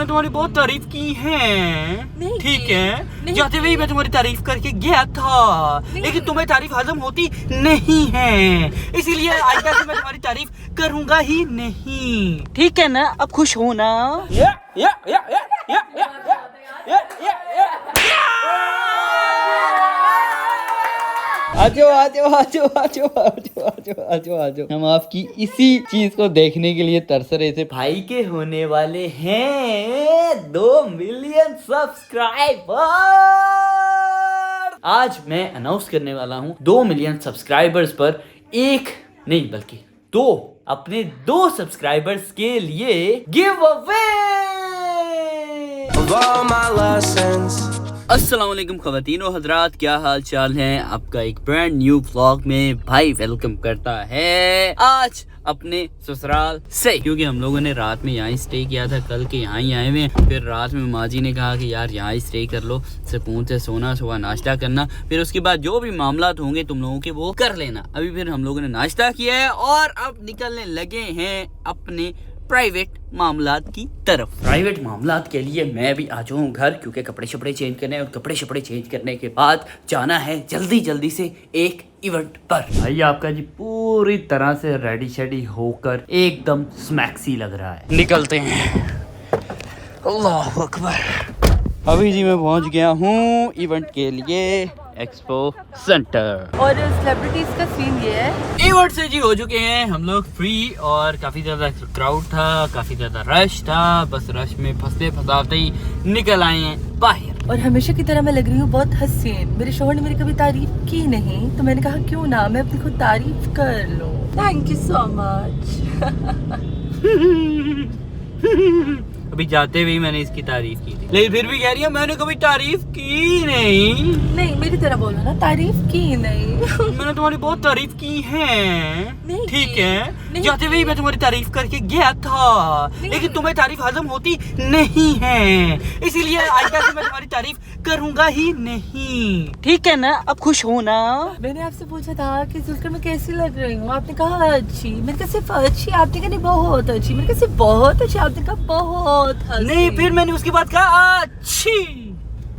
मैंने तुम्हारी बहुत तारीफ की है, ठीक है। जाते हुए मैं तुम्हारी तारीफ करके गया था, लेकिन तुम्हें तारीफ हजम होती नहीं है, इसीलिए आइंदा से मैं तुम्हारी तारीफ करूंगा ही नहीं, ठीक है ना? अब खुश हो ना? आजो। हम आपकी इसी चीज को देखने के लिए तरस रहे थे। भाई के होने वाले हैं 2 मिलियन सब्सक्राइबर। आज मैं अनाउंस करने वाला हूँ 2 मिलियन सब्सक्राइबर्स पर एक नहीं बल्कि 2 अपने 2 सब्सक्राइबर्स के लिए गिव अवे। अस्सलाम वालेकुम ख़वातीन और हज़रात, क्या हाल चाल है? आपका एक ब्रांड न्यू व्लॉग में भाई वेलकम करता है। आज अपने ससुराल से, क्योंकि हम लोगों ने रात में यहाँ ही स्टे किया था, कल के यहाँ ही आए हुए हैं। फिर रात में माँ जी ने कहा कि यार यहाँ ही स्टे कर लो, सुकून से सोना, सुबह नाश्ता करना, फिर उसके बाद जो भी मामलात होंगे तुम लोगों के वो कर लेना। अभी फिर हम लोगों ने नाश्ता किया है और अब निकलने लगे हैं अपने प्राइवेट मामलात की तरफ। प्राइवेट मामलात के लिए मैं भी आ जाऊँ घर, क्योंकि कपड़े शपड़े चेंज करने हैं और कपड़े शपड़े चेंज करने के बाद जाना है जल्दी से एक इवेंट पर। भाई आपका जी पूरी तरह से रेडी शेडी होकर एकदम स्मैक्सी लग रहा है। निकलते हैं। अल्लाह अकबर। अभी जी मैं पहुंच गया हूँ इवेंट के लिए, एक्सपो सेंटर। और सेलिब्रिटीज का सीन ये है, इवेंट से जी हो चुके हैं हम लोग फ्री और काफी ज्यादा क्राउड था, काफी ज्यादा रश था। बस रश में फंसाते ही निकल आए हैं बाहर। और हमेशा की तरह मैं लग रही हूँ बहुत हसीन। मेरे शोहर ने मेरी कभी तारीफ की नहीं, तो मैंने कहा क्यों ना मैं अपनी खुद तारीफ कर लूं। Thank you so much. अभी जाते हुए मैंने इसकी तारीफ की थी, लेकिन फिर भी कह रही है मैंने कभी तारीफ की नहीं। मेरी तरह बोलो ना, तारीफ की नहीं। मैंने तुम्हारी बहुत तारीफ की है, ठीक है। जाते हुए मैं तुम्हारी तारीफ करके गया था, लेकिन तुम्हें तारीफ हजम होती नहीं है, इसीलिए आइंदा से मैं तुम्हारी तारीफ करूंगा ही नहीं, ठीक है ना? अब खुश हो ना? मैंने आपसे पूछा था कि जुल्कर मैं कैसी लग रही हूँ, आपने कहा अच्छी। मैंने कहा सिर्फ अच्छी, आपने कहा नहीं बहुत अच्छी। मैंने कहा सिर्फ बहुत अच्छी, आपने कहा बहुत नहीं, फिर मैंने उसके बाद कहा अच्छी।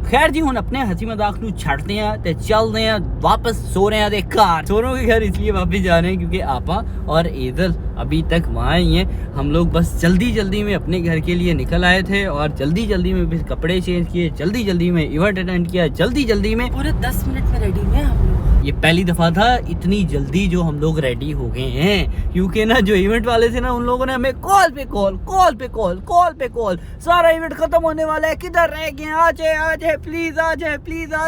खैर जी हुन अपने हंसी मजाक नू छाड़ते हैं ते चलते हैं वापस सो रहे हैं दे घर। सोरों के घर इसलिए वापस जा रहे हैं क्योंकि आपा और ईदल अभी तक वहाँ ही हैं। हम लोग बस जल्दी में अपने घर के लिए निकल आए थे और जल्दी में भी कपड़े चेंज किए, जल्दी में इवेंट अटेंड किया, जल्दी में पूरे 10 मिनट में रेडी हुए हम लोग। ये पहली दफा था इतनी जल्दी जो हम लोग रेडी हो गए हैं, क्योंकि ना जो इवेंट वाले थे ना उन लोगों ने हमें कॉल पे कॉल, सारा इवेंट खत्म होने वाला है, किधर रह गए, आ जाए प्लीज आ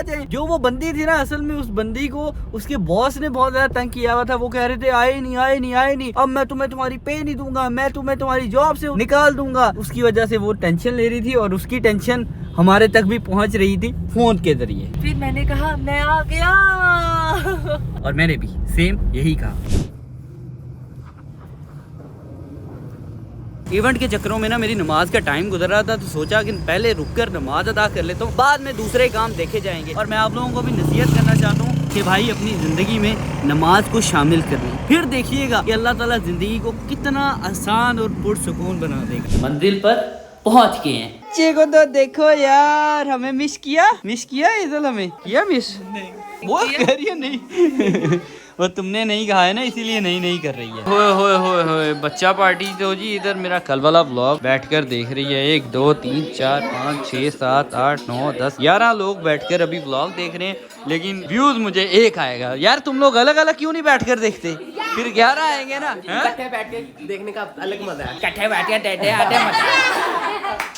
जाए। जो वो बंदी थी ना, असल में उस बंदी को उसके बॉस ने बहुत ज्यादा तंग किया हुआ था। वो कह रहे थे आए नहीं, अब मैं तुम्हें तुम्हारी पे नहीं दूंगा, मैं तुम्हें तुम्हारी जॉब से निकाल दूंगा। उसकी वजह से वो टेंशन ले रही थी और उसकी टेंशन हमारे तक भी पहुंच रही थी फोन के जरिए। फिर मैंने कहा मैं आ गया और मैंने भी सेम यही कहा। इवेंट के चक्करों में ना मेरी नमाज का टाइम गुजर रहा था, तो सोचा कि पहले रुककर नमाज अदा कर लेता हूँ, बाद में दूसरे काम देखे जाएंगे। और मैं आप लोगों को भी नसीहत करना चाहता हूँ कि भाई अपनी जिंदगी में नमाज को शामिल कर लें, फिर देखिएगा कि अल्लाह ताला जिंदगी को कितना आसान और पुरसुकून बना देगा। मंजिल पर पहुंच गए हैं। बच्चे को तो देखो यार, हमें मिस किया इधर, हमें किया मिस नहीं, वो कह रही है नहीं। वो तुमने नहीं कहा है ना, इसीलिए नहीं कर रही है। होए बच्चा पार्टी तो जी इधर मेरा कल वाला व्लॉग बैठकर देख रही है। 1 2 3 4 5 6 7 8 9 10 11 लोग बैठकर अभी व्लॉग देख रहे हैं, लेकिन व्यूज मुझे 1 आएगा। यार तुम लोग अलग अलग क्यों नहीं बैठकर देखते? फिर 11 आएंगे ना। इकट्ठे बैठ के देखने का अलग मजा है। इकट्ठे बैठ के डेटे आते मजा।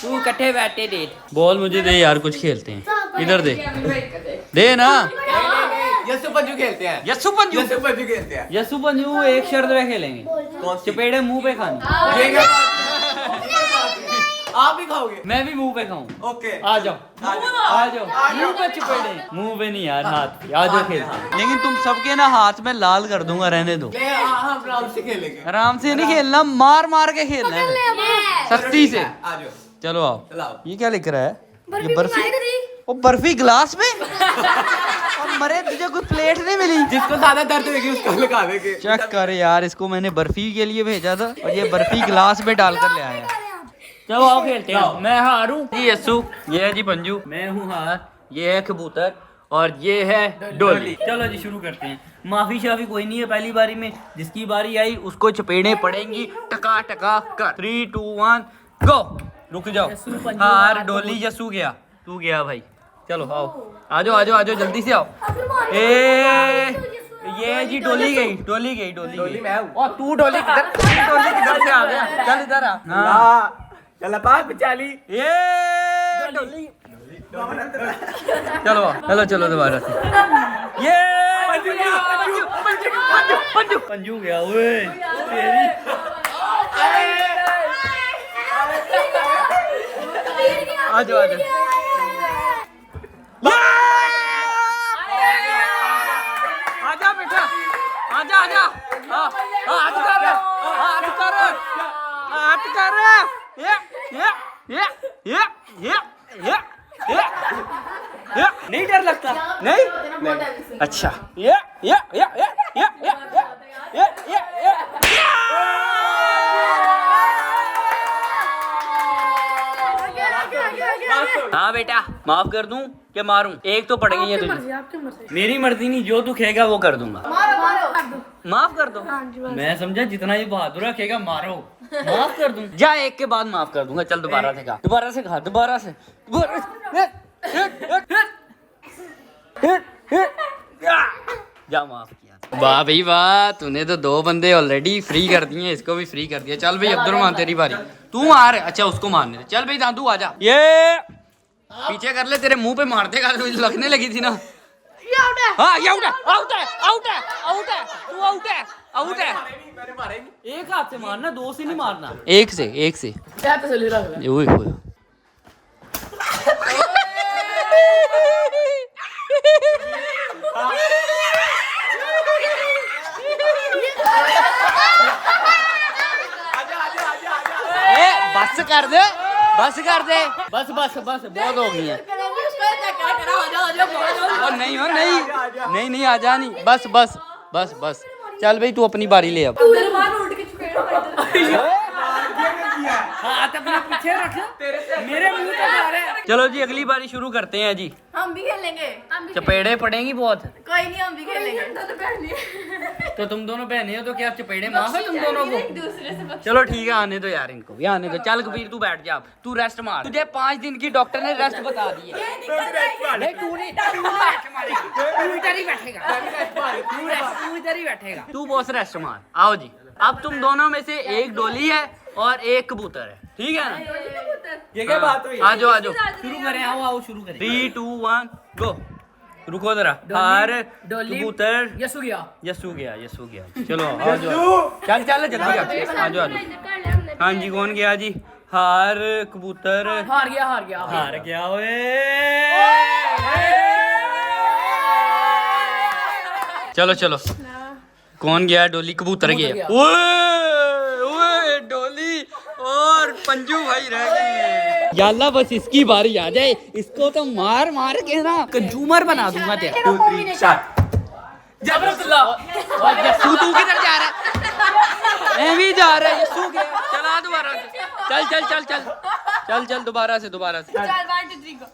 तू इकट्ठे बैठे डेट बॉल मुझे दे यार, कुछ खेलते हैं। इधर दे ना। यस्सु पंजू खेलते हैं। यस्सु पंजू एक शर्त पे खेलेंगे, चपेड़े मुंह पे खाने। आप भी खाओगे? मैं भी मुंह पे खाऊं। ओके आ जाओ मुंह पे चपेड़े, मुंह पे नहीं यार, हाथ पे। आ जाओ खेलते हैं, लेकिन तुम सबके ना हाथ में लाल कर दूंगा, रहने दो। हम आराम से खेलेंगे। आराम से नहीं खेलना, मार के खेलना है, सख्ती से। आ जाओ, चलो आओ। ये क्या लिख रहा है? ये बर्फी। वो बर्फी गिलास में। और मरे तुझे कोई प्लेट नहीं मिली? जिसको ज्यादा दर्द होगी उसको लगा देंगे। चेक कर यार, इसको मैंने बर्फी के लिए भेजा था और ये बर्फी गिलास में डालकर ले आया। चलो आओ खेलते हैं। मैं हारूं जी यस्सू, ये है जी पंजू, मैं हूँ हार, ये है कबूतर और ये है डोली। चलो जी शुरू करते हैं। माफी शाफी कोई नहीं है, पहली बारी में जिसकी बारी आई उसको चपेड़े पड़ेंगी टका टका कर। 3 2 1 गो। रुक जाओ, हार डोली यस्सू गया, तू गया भाई। चलो आओ, आ जाओ आ जाओ आ जाओ, जल्दी से आओ। ये जी डोली गई, डोली गई, डोली मैं हूँ। और तू डोली किधर से आ गया? चल इधर आ। चल पास चाली। ये डोली। चलो चलो चलो दोबारा से। ये पंजू पंजू गया ओए तेरी। आ जाओ आ जाओ। आजा बेटा, आजा आजा। हाथ कर, हाथ कर, हाथ कर। ये नहीं डर लगता? नहीं अच्छा। हाँ बेटा, माफ कर दूं कि मारूं? एक तो पड़ गई है तुझे। मेरी मर्जी नहीं, जो तू खेगा वो कर दूंगा। माफ कर दो। मैं समझा जितना ये बहादुर रखेगा मारो, माफ कर दूं। जा एक के बाद माफ कर दूंगा। चल दोबारा से खा, दोबारा से खा, दोबारा से। जा माफ किया। वाह भाई वाह, तूने तो 2 बंदे ऑलरेडी फ्री कर दिए, इसको भी फ्री कर दिया। चल भाई अब्दुलरहमान तेरी बारी, तू मार। अच्छा उसको मारने दे। चल भाई दादू आजा। ये पीछे कर ले, तेरे मुंह पे मार देगा, लगने लगी थी ना। हाँ ये आउट है, आउट है, आउट है, आउट है, तू आउट है, आउट है। एक हाथ से मारना, 2 से नहीं मारना। एक से, एक से। ओए ओए बस कर दे, बस कर दे, बस बस बस, बहुत हो गई है। और नहीं हो, नहीं नहीं नहीं आजा नहीं, बस बस बस बस। चल भाई तू अपनी बारी ले अब। हाथ अपने पीछे रख, मेरे मुंह पे जा रहा है। चलो जी अगली बारी शुरू करते हैं जी। हम भी खेलेंगे। चपेड़े पड़ेंगी बहुत। कोई नहीं, हम भी खेलेंगे। तो तुम दोनों बहने हो तो क्या चपेड़े माफ है तुम दोनों को? दूसरे से चलो ठीक है, आने दो यार इनको भी, आने दो। चल कबीर तू बैठ जा, तू रेस्ट मार। तुझे 5 दिन की डॉक्टर ने रेस्ट बता दी है। नहीं तू नहीं, तू इधर ही बैठेगा, तू इधर ही बैठेगा। तू बॉस रेस्ट मार। आओ जी, अब तुम दोनों में से एक डोली है और एक कबूतर है, ठीक है ना? ये क्या बात हुई? आ जाओ आ जाओ, शुरू करें। आओ आओ शुरू करें। 3 2 1 गो। रुको जरा। हार कबूतर यस्सू गया, यस्सू गया, यस्सू गया। चलो आ जाओ, चल चल जल्दी आ जाओ आ जाओ। हाँ जी कौन गया जी? हार कबूतर हार गया, हार गया, हार गया। ओए चलो चलो, कौन गया? डोली कबूतर गया। ओए ओए डोली और पंजू भाई रह गए। याल्ला बस इसकी बारी आ जाए, इसको तो मार मार के ना कंजूमर बना दूंगा तेरा। 2 3 स्टार्ट। यस्सू तू किधर जा रहा है? मैं भी जा रहा है। यस्सू गया, चला दोबारा से। चल चल चल चल चल चल दोबारा से, दोबारा से। 1 2 3 गो।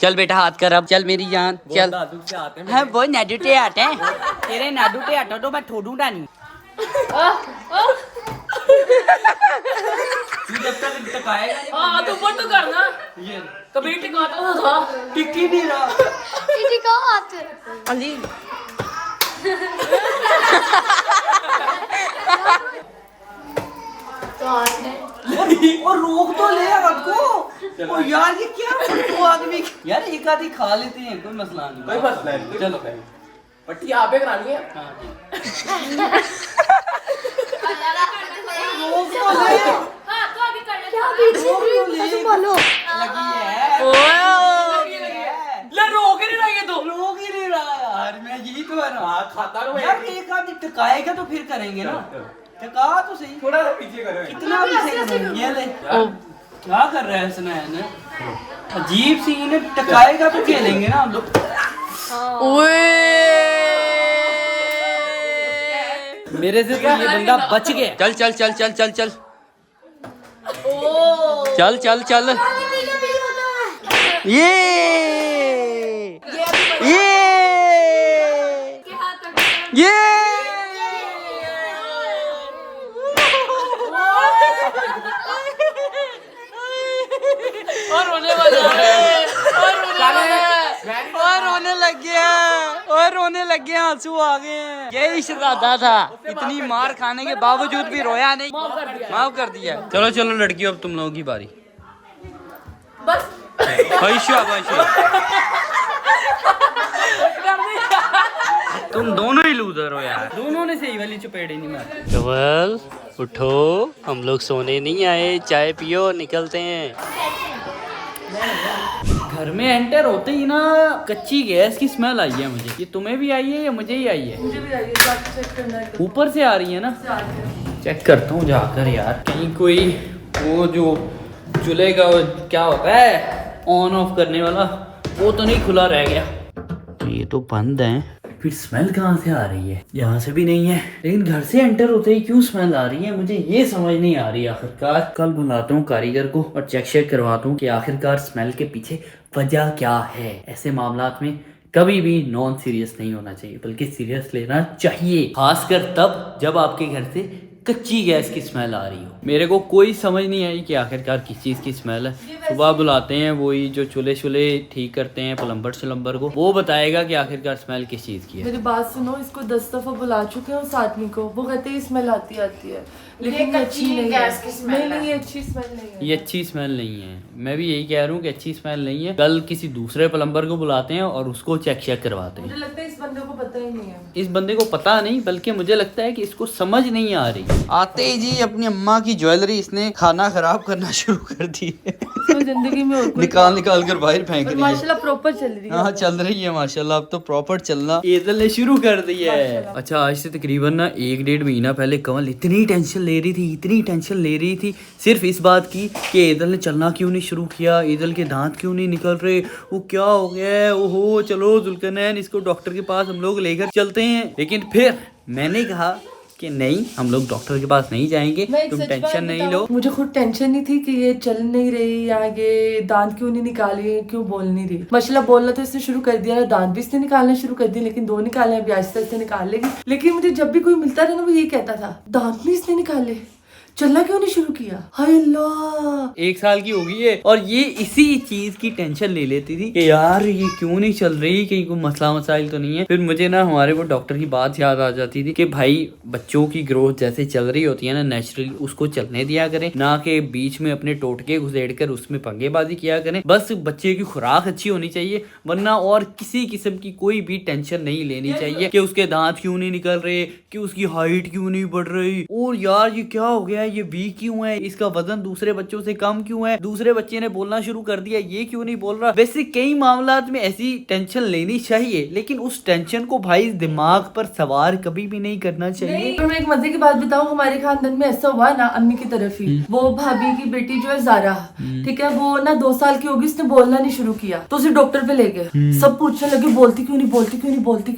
चल बेटा हाथ कर अब, चल मेरी जान चल। है वो नाडूटे आटे हैं तेरे, नाडूटे आटा तो मैं छोड़ूंगा नहीं। तू जब तक टकाएगा हाँ तो ऊपर तो करना, कभी टिकाता था। टिक ही नहीं रहा। अली और रोक तो ले रख को। ओ यार ये क्या दो आदमी यार एक आधी खा लेते हैं, कोई मसला नहीं। कोई मसला नहीं, चलो पट्टी आप पे करानी है। हाँ जी। रोक तो ले, हाँ तो आगे करना। क्या लगी है। ले रोक ही नहीं रहा, ये तो रोक ही नहीं रहा यार। मैं यही तो है ना, खाता रहो यार एक आधी टकाएगा तो फिर करेंगे ना। टका तो सही, थोड़ा सा पीछे करो। कितना भी सही। ये ले क्या कर रहा है सुनैन? अजीब सी, इन्हें टकाएगा तो खेलेंगे ना हम लोग। मेरे से तो ये बंदा बच गया। चल चल चल चल चल चल चल चल चल। ये और रोने लग गया आंसू आ गए हैं। यही इरादा था, इतनी मार खाने के बावजूद भी रोया नहीं, माफ कर दिया। चलो चलो लड़कियों, अब तुम लोगों की बारी। बस तुम दोनों ही लूजर हो यार, दोनों ने सही वाली चपेट ही नहीं मारी। कवल उठो, हम लोग सोने नहीं आए, चाय पियो, निकलते हैं। घर में एंटर होते ही ना कच्ची गैस की स्मेल आई है मुझे। ये तुम्हें भी आई है या मुझे ही आई है? मुझे भी आई है, जाके चेक करना है। ऊपर से आ रही है ना? चेक करता हूँ जाकर यार, कहीं कोई वो जो चूल्हे का वो क्या होता है ऑन ऑफ करने वाला, वो तो नहीं खुला रह गया। ये तो बंद है, फिर स्मेल कहाँ से आ रही है? यहाँ से भी नहीं है, लेकिन घर से एंटर होते ही क्यों स्मेल आ रही है, मुझे ये समझ नहीं आ रही। आखिरकार कल बुलाता हूँ कारीगर को और चेक करवाता हूँ कि आखिरकार स्मेल के पीछे वजह क्या है। ऐसे मामलात में कभी भी नॉन सीरियस नहीं होना चाहिए, बल्कि सीरियस लेना चाहिए, खासकर तब जब आपके घर से कच्ची गैस की स्मेल आ रही हो। मेरे को कोई समझ नहीं आई कि आखिरकार किस चीज़ की स्मेल है। सुबह बुलाते हैं वही जो चूल्हे ठीक करते हैं प्लम्बर को, वो बताएगा कि आखिरकार स्मेल किस चीज़ की है। मेरी बात सुनो, इसको 10 दफा बुला चुके हैं उस आदमी को, वो कहते हैं स्मेल आती है, लेकिन ये अच्छी नहीं है। नहीं, ये अच्छी स्मेल नहीं है। ये अच्छी स्मेल नहीं है, मैं भी यही कह रहा हूँ कि अच्छी स्मेल नहीं है। कल किसी दूसरे प्लम्बर को बुलाते हैं और उसको चेक करवाते हैं। मुझे लगता है इस बंदे को पता ही नहीं है। इस बंदे को पता नहीं, बल्कि मुझे लगता है कि इसको समझ नहीं आ रही। आते ही जी अपनी अम्मा की ज्वेलरी इसने खाना खराब करना शुरू कर दी है। जिंदगी में और निकाल कर बाहर फेंक रही है। माशाल्लाह प्रॉपर चल रही है। हाँ चल रही है माशाल्लाह, अब तो प्रॉपर चलना ईदल ने शुरू कर दिया है। अच्छा, आज से तकरीबन ना 1-1.5 महीना पहले कमल इतनी टेंशन ले रही थी सिर्फ इस बात की कि ईदल ने चलना क्यों नहीं शुरू किया, ईदल के दांत क्यों नहीं निकल रहे, वो क्या हो गया है, ओहो चलो जुल्करनैन इसको डॉक्टर के पास हम लोग लेकर चलते हैं। लेकिन फिर मैंने कहा कि नहीं, हम लोग डॉक्टर के पास नहीं जाएंगे, तुम टेंशन नहीं लो। मुझे खुद टेंशन नहीं थी कि ये चल नहीं रही या ये दांत क्यों नहीं निकाले, क्यों बोल नहीं रही। माशाल्लाह बोलना तो इसने शुरू कर दिया, दांत भी इसने निकालना शुरू कर दिया, लेकिन 2 निकाले, अभी आहिस्ता आहिस्ता निकाल लेगी। लेकिन मुझे जब भी कोई मिलता था ना, वो यही कहता था दांत नहीं इसने निकाले, चलना क्यों नहीं शुरू किया। हाय अल्लाह, 1 साल की हो गई है और ये इसी चीज की टेंशन ले लेती थी कि यार ये क्यों नहीं चल रही, कहीं कोई मसला मसाइल तो नहीं है। फिर मुझे ना हमारे वो डॉक्टर की बात याद आ जाती थी कि भाई बच्चों की ग्रोथ जैसे चल रही होती है ना नेचुरली, उसको चलने दिया करें, ना कि बीच में अपने टोटके घुसेड़ कर उसमें पंगेबाजी किया करें। बस बच्चे की खुराक अच्छी होनी चाहिए, वरना और किसी किस्म की कोई भी टेंशन नहीं लेनी चाहिए कि उसके दांत क्यों नहीं निकल रहे, कि उसकी हाइट क्यों नहीं बढ़ रही, और यार ये क्या हो गया, ये वीक क्यों है, इसका वजन दूसरे बच्चों से कम क्यों है, दूसरे बच्चे ने बोलना शुरू कर दिया ये क्यों नहीं बोल रहा। वैसे कई मामलात में ऐसी टेंशन लेनी चाहिए, लेकिन उस टेंशन को भाई दिमाग पर सवार कभी भी नहीं करना चाहिए। तो मैं एक मजे की बात बताऊं, हमारे खानदान में ऐसा हुआ ना, अम्मी की तरफ ही, वो भाभी की बेटी जो है जारा, ठीक है, वो ना 2 साल की होगी, उसने बोलना नहीं शुरू किया, तो उसे डॉक्टर पे ले गए। सब पूछने लगे बोलती क्यों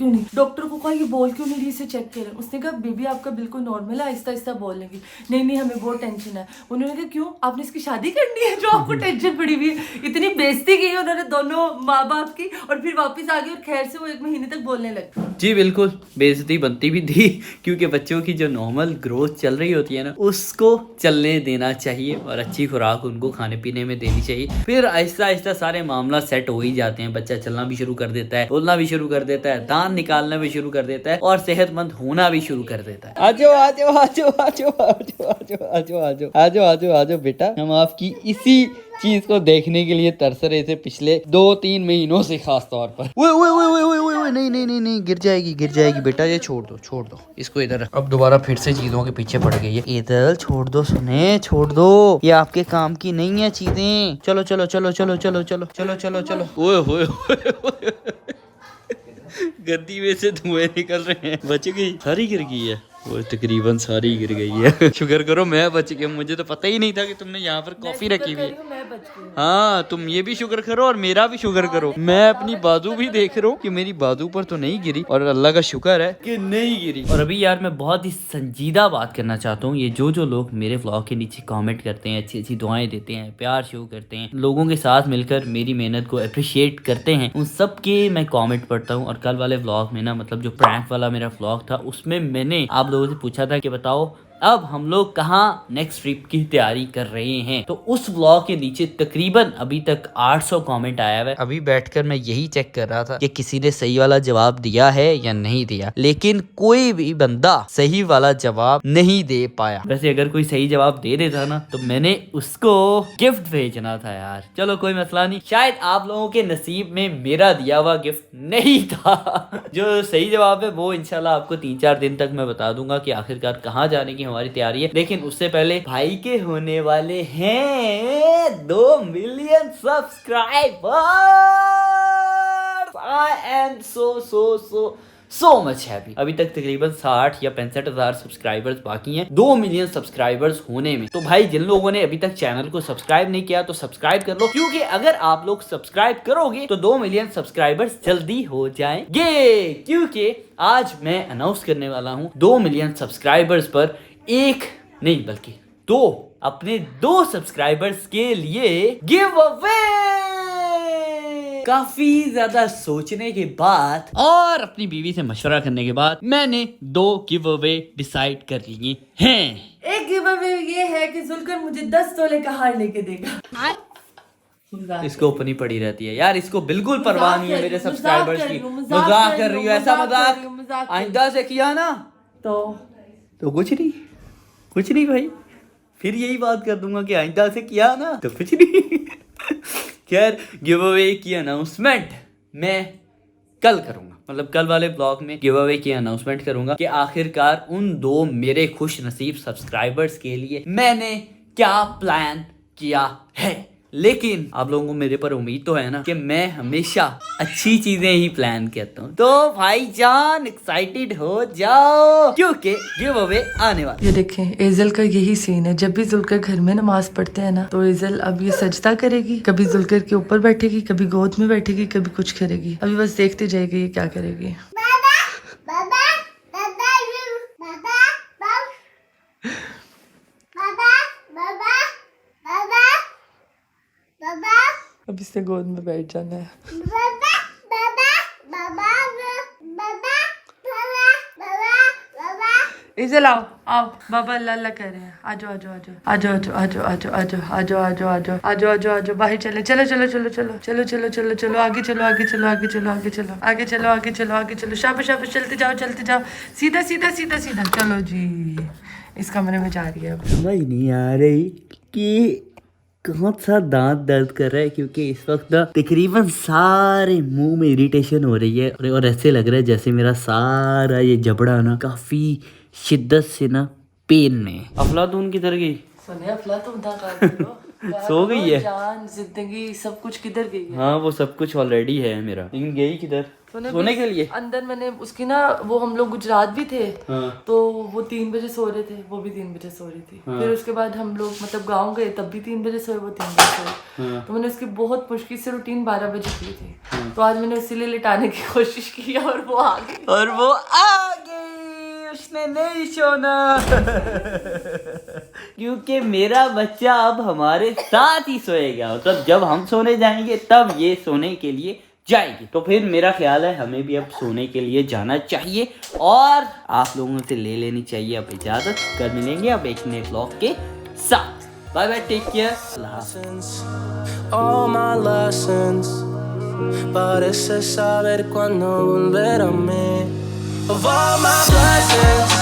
नहीं। डॉक्टर को कहा ये बोल क्यों नहीं रही, इसे चेक करें। उसने कहा बेबी आपका बिल्कुल नॉर्मल है, आहिस्ता आहिस्ता बोलेंगी। नहीं हमें बहुत टेंशन है। उन्होंने कहा क्यों, आपने इसकी शादी करनी है जो आपको टेंशन पड़ी हुई है। इतनी बेइज्जती की उन्होंने दोनों माँ बाप की, और फिर वापस आ गई और खैर से वो 1 महीने तक बोलने लगे। जी बिल्कुल, बेइज्जती बनती भी थी, क्योंकि बच्चों की जो नॉर्मल ग्रोथ चल रही होती है ना, उसको चलने देना चाहिए और अच्छी खुराक उनको खाने पीने में देनी चाहिए। फिर आहिस्ता आहिस्ता सारे मामला सेट हो ही जाते हैं, बच्चा चलना भी शुरू कर देता है, बोलना भी शुरू कर देता है, दांत निकालना भी शुरू कर देता है और सेहतमंद होना भी शुरू कर देता है। आजो बेटा, हम आपकी इसी चीज को देखने के लिए तरस रहे थे पिछले 2-3 महीनों से, खास तौर पर। ओए नहीं गिर जाएगी बेटा, ये छोड़ दो इसको इधर। अब दोबारा फिर से चीजों के पीछे पड़ गई है। इधर छोड़ दो, ये आपके काम की नहीं है चीजें। चलो ओए गद्दी में से धुएं निकल रहे हैं। बच गई, सारी गिर गई है, वो तकरीबन सारी गिर गई है। शुक्र करो मैं बच गया, मुझे तो पता ही नहीं था कि तुमने यहाँ पर कॉफी रखी हुई है। मैं बच गए। हाँ, तुम ये भी शुक्र करो और मेरा भी शुक्र करो। मैं अपनी बाजू भी देख रहा हूँ कि मेरी बाजू पर तो नहीं गिरी, और अल्लाह का शुक्र है कि नहीं गिरी। और अभी यार मैं बहुत ही संजीदा बात करना चाहता हूँ। ये जो लोग मेरे व्लॉग के नीचे कमेंट करते हैं, अच्छी अच्छी दुआएं देते हैं, प्यार शो करते हैं, लोगों के साथ मिलकर मेरी मेहनत को अप्रिशिएट करते हैं, उन सब के मैं कमेंट पढ़ता हूँ। और कल वाले व्लॉग में ना, मतलब जो प्रैंक वाला मेरा व्लॉग था, उसमें मैंने आप लोगों से पूछा था कि बताओ अब हम लोग कहाँ नेक्स्ट ट्रिप की तैयारी कर रहे हैं। तो उस व्लॉग के नीचे तकरीबन अभी तक 800 कमेंट आया हुआ है। अभी बैठकर मैं यही चेक कर रहा था कि किसी ने सही वाला जवाब दिया है या नहीं दिया, लेकिन कोई भी बंदा सही वाला जवाब नहीं दे पाया। वैसे अगर कोई सही जवाब दे देता ना तो मैंने उसको गिफ्ट भेजना था यार। चलो कोई मसला नहीं, शायद आप लोगों के नसीब में मेरा दिया हुआ गिफ्ट नहीं था। जो सही जवाब है वो इंशाल्लाह आपको 3-4 दिन तक मैं बता दूंगा कि आखिरकार कहाँ जाने की हमारी तैयारी है। लेकिन उससे पहले भाई के होने वाले हैं 2 million subscribers. I am so much happy. अभी तक तकरीबन 60 या 65 हजार सब्सक्राइबर्स बाकी हैं 2 मिलियन सब्सक्राइबर्स होने में। तो भाई जिन लोगों ने अभी तक चैनल को सब्सक्राइब नहीं किया तो सब्सक्राइब कर लो, क्योंकि अगर आप लोग सब्सक्राइब करोगे तो 2 मिलियन सब्सक्राइबर्स जल्दी हो जाएंगे। क्योंकि आज मैं अनाउंस करने वाला हूँ 2 मिलियन सब्सक्राइबर्स पर एक नहीं बल्कि 2 अपने 2 सब्सक्राइबर्स के लिए गिव अवे। काफी ज्यादा सोचने के बाद और अपनी बीवी से मशवरा करने के बाद मैंने 2 गिव अवे डिसाइड कर लिए हैं। एक गिव अवे ये है कि जुल्कर मुझे 10 तोले का हार लेके देगा। इसको अपनी पड़ी रहती है यार, इसको बिल्कुल परवाह नहीं है मेरे सब्सक्राइबर्स की। मजाक कर रही हूँ, ऐसा मजाक आइंदा से किया ना तो कुछ नहीं भाई, फिर यही बात कर दूंगा कि आइंदा से किया ना तो कुछ नहीं। खैर, गिव अवे की अनाउंसमेंट मैं कल करूंगा, मतलब कल वाले ब्लॉग में गिव अवे की अनाउंसमेंट करूंगा कि आखिरकार उन 2 मेरे खुश नसीब सब्सक्राइबर्स के लिए मैंने क्या प्लान किया है। लेकिन आप लोगों को मेरे पर उम्मीद तो है ना कि मैं हमेशा अच्छी चीजें ही प्लान करता हूँ। तो भाईजान एक्साइटेड हो जाओ क्योंकि गिव अवे आने वाला। ये देखें, एजल का यही सीन है। जब भी जुल्कर घर में नमाज पढ़ते हैं ना तो एजल अब ये सजदा करेगी, कभी जुल्कर के ऊपर बैठेगी, कभी गोद में बैठेगी, कभी कुछ करेगी। अभी बस देखते जाएगी ये क्या करेगी। अब इसने गोद में बैठ जाना है। इसे लाओ, आओ, बाबा अल्लाह अल्लाह कह रहे हैं। आजो आजो आजो आजो आजो आजो आजो आजो आजो आजो आजो आजो आजो आजो बाहर चले। चलो चलो चलो चलो चलो चलो चलो चलो आगे चलो आगे चलो आगे चलो आगे चलो आगे चलो आगे चलो आगे चलो। शाबाश शाबाश, चलते जाओ सीधा सीधा सीधा सीधा। चलो जी, इस कमरे में जा रही है। अब समझ नहीं आ रही कि कौन सा दांत दर्द कर रहा है, क्योंकि इस वक्त ना तकरीबन सारे मुंह में इरिटेशन हो रही है और ऐसे लग रहा है जैसे मेरा सारा ये जबड़ा ना काफी शिद्दत से ना पेन में। अफलातून किधर गई? सुने अफलातून था करो। सो गई है। जान जिंदगी सब कुछ किधर गई है? हाँ वो सब कुछ ऑलरेडी है मेरा, लेकिन गई किधर? सोने के लिए। अंदर मैंने उसकी ना, वो हम लोग गुजरात भी थे। हाँ। तो वो 3 बजे सो रहे थे, वो भी 3 बजे सो रही थी। हाँ। फिर उसके बाद हम लोग मतलब गांव गए, तब भी 3 बजे सोए, वो 3 बजे सोए। हाँ। तो मैंने उसकी बहुत मुश्किल से रूटीन 12 बजे की थी। हाँ। तो आज मैंने इसीलिए लिटाने की कोशिश की और वो आ गई। उसने नहीं सोना। क्योंकि मेरा बच्चा अब हमारे साथ ही सोएगा, मतलब जब हम सोने जाएंगे तब ये सोने के लिए जाएगी। तो फिर मेरा ख्याल है हमें भी अब सोने के लिए जाना चाहिए और आप लोगों से ले लेनी चाहिए अब इजाजत। कल मिलेंगे अब एक नए ब्लॉग के साथ। बाय बाय, टेक केयर, अल्लाह हाफ़िज़। All my lessons, parece saber cuándo volver a mí. Of all my blessings